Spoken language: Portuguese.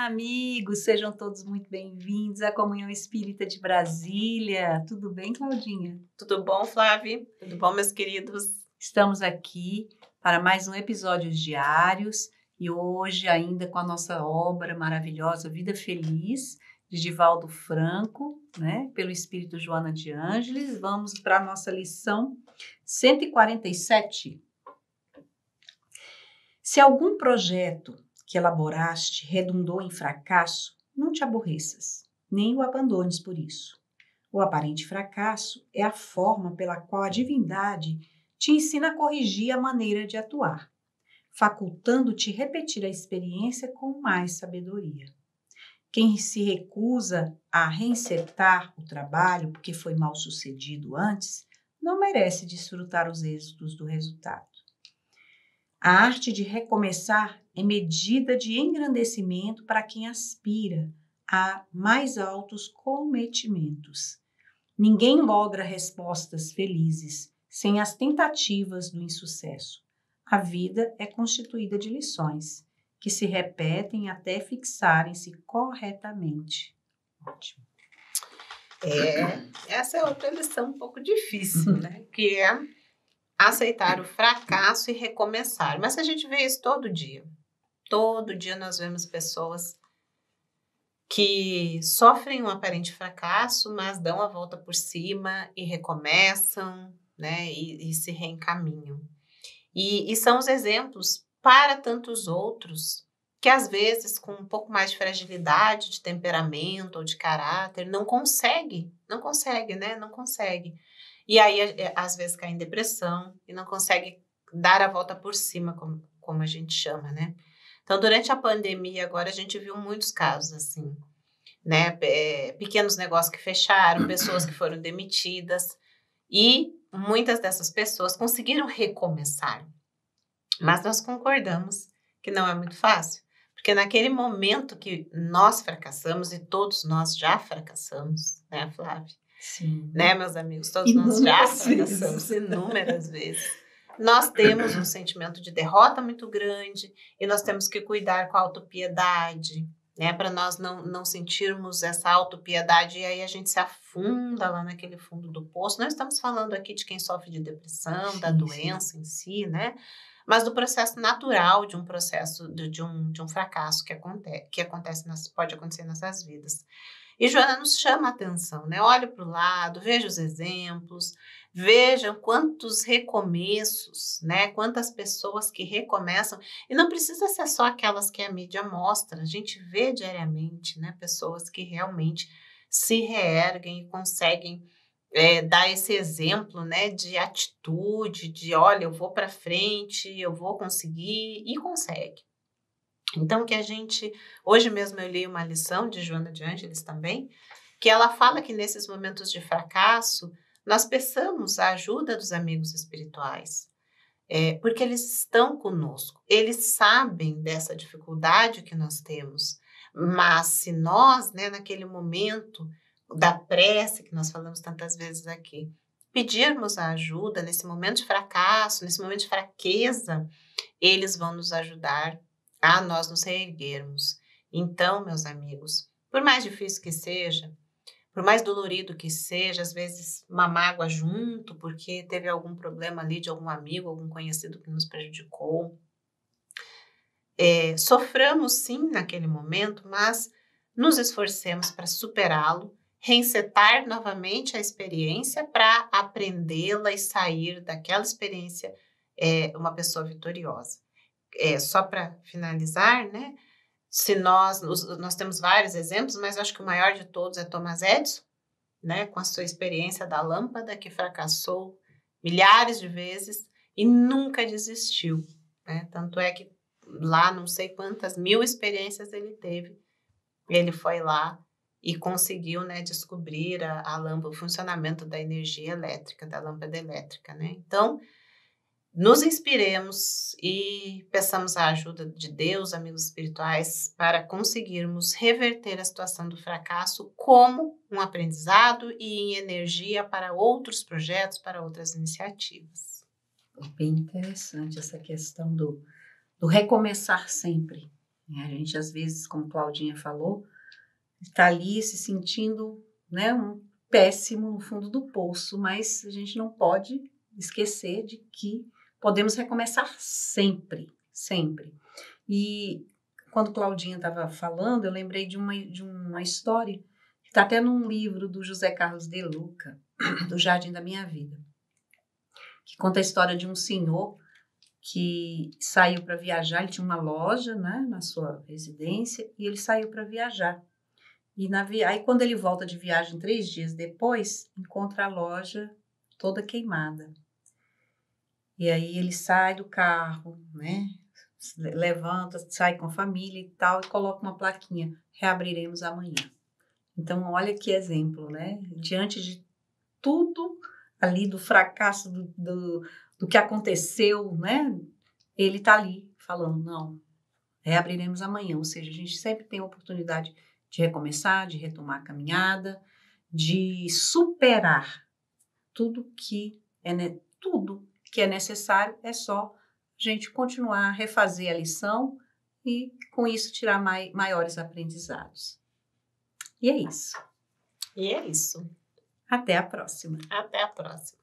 amigos, sejam todos muito bem-vindos à Comunhão Espírita de Brasília. Tudo bem, Claudinha? Tudo bom, Flávia? Tudo bom, meus queridos? Estamos aqui para mais um episódio diários e hoje ainda com a nossa obra maravilhosa Vida Feliz, de Divaldo Franco, né? Pelo Espírito Joana de Ângeles. Vamos para a nossa lição 147. Se algum projeto que elaboraste redundou em fracasso, não te aborreças, nem o abandones por isso. O aparente fracasso é a forma pela qual a divindade te ensina a corrigir a maneira de atuar, facultando-te repetir a experiência com mais sabedoria. Quem se recusa a reinsertar o trabalho porque foi mal sucedido antes, não merece desfrutar os êxitos do resultado. A arte de recomeçar é medida de engrandecimento para quem aspira a mais altos cometimentos. Ninguém logra respostas felizes sem as tentativas do insucesso. A vida é constituída de lições que se repetem até fixarem-se corretamente. Ótimo. Essa é outra lição um pouco difícil, né? Que é aceitar o fracasso e recomeçar. Mas a gente vê isso todo dia. Todo dia nós vemos pessoas que sofrem um aparente fracasso, mas dão a volta por cima e recomeçam, né? E se reencaminham. E são os exemplos para tantos outros que às vezes com um pouco mais de fragilidade, de temperamento ou de caráter, não consegue, né? Não consegue. E aí, às vezes, cai em depressão e não consegue dar a volta por cima, como a gente chama, né? Então, durante a pandemia, agora, a gente viu muitos casos, assim, né? Pequenos negócios que fecharam, pessoas que foram demitidas, e muitas dessas pessoas conseguiram recomeçar. Mas nós concordamos que não é muito fácil, porque naquele momento que nós fracassamos, e todos nós já fracassamos, né, Flávia? Sim. Né, meus amigos? Todos nós já fracassamos inúmeras vezes. Nós temos um sentimento de derrota muito grande e nós temos que cuidar com a autopiedade, né? Para nós não sentirmos essa autopiedade e aí a gente se afunda lá naquele fundo do poço. Não estamos falando aqui de quem sofre de depressão, sim, da doença em si, né? Mas do processo natural de um processo, de um fracasso que acontece pode acontecer nessas vidas. E Joana nos chama a atenção, né? Olha para o lado, veja os exemplos, veja quantos recomeços, né? Quantas pessoas que recomeçam. E não precisa ser só aquelas que a mídia mostra, a gente vê diariamente, né? Pessoas que realmente se reerguem e conseguem dar esse exemplo, né? De atitude, de olha, eu vou para frente, eu vou conseguir, e consegue. Então, que a gente... Hoje mesmo eu li uma lição de Joana de Ângeles também, que ela fala que nesses momentos de fracasso, nós peçamos a ajuda dos amigos espirituais, porque eles estão conosco, eles sabem dessa dificuldade que nós temos, mas se nós, né, naquele momento da prece, que nós falamos tantas vezes aqui, pedirmos a ajuda nesse momento de fracasso, nesse momento de fraqueza, eles vão nos ajudar a nós nos reerguermos. Então, meus amigos, por mais difícil que seja, por mais dolorido que seja, às vezes uma mágoa junto, porque teve algum problema ali de algum amigo, algum conhecido que nos prejudicou. Soframos sim naquele momento, mas nos esforcemos para superá-lo, reinsetar novamente a experiência para aprendê-la e sair daquela experiência uma pessoa vitoriosa. Só para finalizar, né? Se nós temos vários exemplos, mas acho que o maior de todos é Thomas Edison, né? Com a sua experiência da lâmpada, que fracassou milhares de vezes e nunca desistiu, né? Tanto é que lá não sei quantas mil experiências ele teve, ele foi lá e conseguiu, né, descobrir a lâmpada, o funcionamento da energia elétrica, da lâmpada elétrica, né? Então, nos inspiremos e peçamos a ajuda de Deus, amigos espirituais, para conseguirmos reverter a situação do fracasso como um aprendizado e em energia para outros projetos, para outras iniciativas. Bem interessante essa questão do recomeçar sempre, A gente, às vezes, como Claudinha falou, está ali se sentindo, né, um péssimo no fundo do poço, mas a gente não pode esquecer de que podemos recomeçar sempre, sempre. E quando Claudinha estava falando, eu lembrei de uma história que está até num livro do José Carlos de Luca, do Jardim da Minha Vida, que conta a história de um senhor que saiu para viajar. Ele tinha uma loja, né, na sua residência, e ele saiu para viajar. E aí, quando ele volta de viagem 3 dias depois, encontra a loja toda queimada. E aí ele sai do carro, né? Levanta, sai com a família e tal, e coloca uma plaquinha: reabriremos amanhã. Então, olha que exemplo, né? Diante de tudo ali, do fracasso, do que aconteceu, né? Ele está ali falando: não, reabriremos amanhã. Ou seja, a gente sempre tem a oportunidade de recomeçar, de retomar a caminhada, de superar tudo que é necessário. É só a gente continuar a refazer a lição e, com isso, tirar maiores aprendizados. E é isso. E é isso. Até a próxima. Até a próxima.